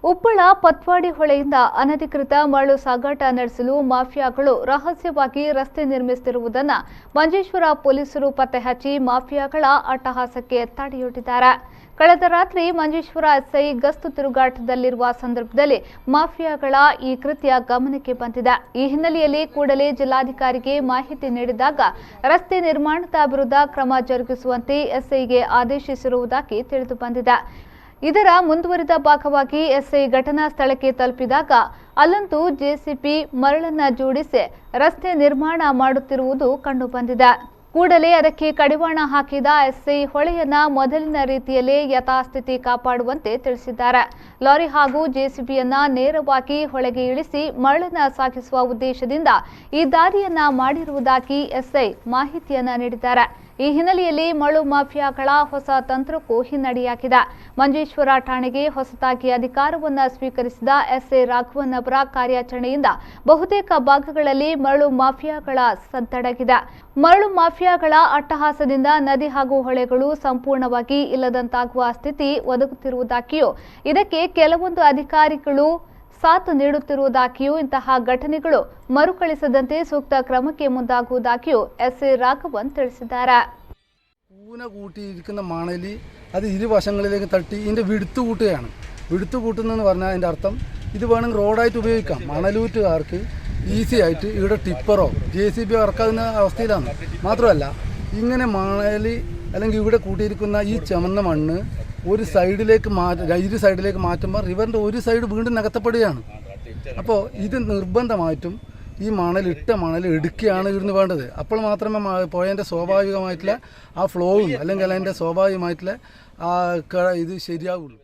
ಉಪ್ಪಳ ಪತ್ವಾಡಿ ಹೊಳೆಯಿಂದ ಅನಧಿಕೃತ ಮರಳು ಸಾಗಾಟ ನಡೆಸಲು ಮಾಫಿಯಾಗಳು ರಹಸ್ಯವಾಗಿ ರಸ್ತೆ ನಿರ್ಮಿಸುತ್ತಿರುವುದನ್ನು ಮಂಜೇಶ್ವರ ಪೊಲೀಸರು ಪತ್ತೆ ಹಚ್ಚಿ ಮಾಫಿಯಾಗಳ ಅಟ್ಟಹಾಸಕ್ಕೆ ತಡೆಯೊಡ್ಡಿದ್ದಾರೆ. ಕಳೆದ ರಾತ್ರಿ ಮಂಜೇಶ್ವರ ಎಸ್ಐ ಗಸ್ತು ತಿರುಗಾಟದಲ್ಲಿರುವ ಸಂದರ್ಭದಲ್ಲಿ ಮಾಫಿಯಾಗಳ ಈ ಕೃತ್ಯ ಗಮನಕ್ಕೆ ಬಂದಿದೆ. ಈ ಹಿನ್ನೆಲೆಯಲ್ಲಿ ಕೂಡಲೇ ಜಿಲ್ಲಾಧಿಕಾರಿಗೆ ಮಾಹಿತಿ ನೀಡಿದಾಗ ರಸ್ತೆ ನಿರ್ಮಾಣದ ವಿರುದ್ಧ ಕ್ರಮ ಜರುಗಿಸುವಂತೆ ಎಸ್ಐಗೆ ಆದೇಶಿಸಿರುವುದಾಗಿ ತಿಳಿದುಬಂದಿದೆ. ಇದರ ಮುಂದುವರಿದ ಭಾಗವಾಗಿ ಎಸ್ಐ ಘಟನಾ ಸ್ಥಳಕ್ಕೆ ತಲುಪಿದಾಗ ಅಲ್ಲಂತೂ ಜೆಸಿಬಿ ಮರಳನ್ನ ಜೋಡಿಸಿ ರಸ್ತೆ ನಿರ್ಮಾಣ ಮಾಡುತ್ತಿರುವುದು ಕಂಡುಬಂದಿದೆ. ಕೂಡಲೇ ಅದಕ್ಕೆ ಕಡಿವಾಣ ಹಾಕಿದ ಎಸ್ಐ ಹೊಳೆಯನ್ನ ಮೊದಲಿನ ರೀತಿಯಲ್ಲೇ ಯಥಾಸ್ಥಿತಿ ಕಾಪಾಡುವಂತೆ ತಿಳಿಸಿದ್ದಾರೆ. ಲಾರಿ ಹಾಗೂ ಜೆಸಿಬಿಯನ್ನ ನೇರವಾಗಿ ಹೊಳೆಗೆ ಇಳಿಸಿ ಮರಳನ್ನ ಸಾಗಿಸುವ ಉದ್ದೇಶದಿಂದ ಈ ದಾರಿಯನ್ನ ಮಾಡಿರುವುದಾಗಿ ಎಸ್ಐ ಮಾಹಿತಿಯನ್ನ ನೀಡಿದ್ದಾರೆ. ಈ ಹಿನ್ನೆಲೆಯಲ್ಲಿ ಮರಳು ಮಾಫಿಯಾಗಳ ಹೊಸ ತಂತ್ರಕ್ಕೂ ಹಿನ್ನಡೆಯಾಗಿದೆ. ಮಂಜೇಶ್ವರ ಠಾಣೆಗೆ ಹೊಸದಾಗಿ ಅಧಿಕಾರವನ್ನು ಸ್ವೀಕರಿಸಿದ ಎಸ್ಐ ರಾಘವನ್ ಅವರ ಕಾರ್ಯಾಚರಣೆಯಿಂದ ಬಹುತೇಕ ಭಾಗಗಳಲ್ಲಿ ಮರಳು ಮಾಫಿಯಾಗಳ ಸದ್ದಡಗಿದೆ. ಮರಳು ಮಾಫಿಯಾಗಳ ಅಟ್ಟಹಾಸದಿಂದ ನದಿ ಹಾಗೂ ಹೊಳೆಗಳು ಸಂಪೂರ್ಣವಾಗಿ ಇಲ್ಲದಂತಾಗುವ ಸ್ಥಿತಿ ಒದಗುತ್ತಿರುವುದಾಗಿಯೂ ಇದಕ್ಕೆ ಕೆಲವೊಂದು ಅಧಿಕಾರಿಗಳು ಸಾಥ್ ನೀಡುತ್ತಿರುವುದಾಗಿಯೂ ಇಂತಹ ಘಟನೆಗಳು ಮರುಕಳಿಸದಂತೆ ಸೂಕ್ತ ಕ್ರಮಕ್ಕೆ ಮುಂದಾಗುವುದಾಗಿಯೂ ಎಸ್ಐ ರಾಘವನ್ ತಿಳಿಸಿದ್ದಾರೆ. കൂന കൂട്ടിയിരിക്കുന്ന മണലി അത് ഇരുവശങ്ങളിലേക്ക് തട്ടി ഇതിൻ്റെ വിടുത്ത് കൂട്ടുകയാണ്. വിടുത്ത് കൂട്ടുന്നതെന്ന് പറഞ്ഞാൽ അതിൻ്റെ അർത്ഥം ഇത് വേണമെങ്കിൽ റോഡായിട്ട് ഉപയോഗിക്കാം. മണലൂറ്റുകാർക്ക് ഈസി ആയിട്ട് ഇവിടെ ടിപ്പറോ JCB ഇറക്കാവുന്ന അവസ്ഥയിലാണ്. മാത്രമല്ല ഇങ്ങനെ മണലി അല്ലെങ്കിൽ ഇവിടെ കൂട്ടിയിരിക്കുന്ന ഈ ചുമന്ന മണ്ണ് ഒരു സൈഡിലേക്ക് ഇരു സൈഡിലേക്ക് മാറ്റുമ്പോൾ റിവറിൻ്റെ ഒരു സൈഡ് വീണ്ടും നികത്തപ്പെടുകയാണ്. അപ്പോൾ ഇത് നിർബന്ധമായിട്ടും ഈ ഇട്ട മണൽ എടുക്കുകയാണ് ഇവിടുന്ന് വേണ്ടത്. അപ്പോൾ മാത്രമേ പുഴേൻ്റെ സ്വാഭാവികമായിട്ടുള്ള ആ ഫ്ലോയും അല്ലെങ്കിൽ അതിൻ്റെ സ്വാഭാവികമായിട്ടുള്ള ഇത് ശരിയാവുള്ളൂ.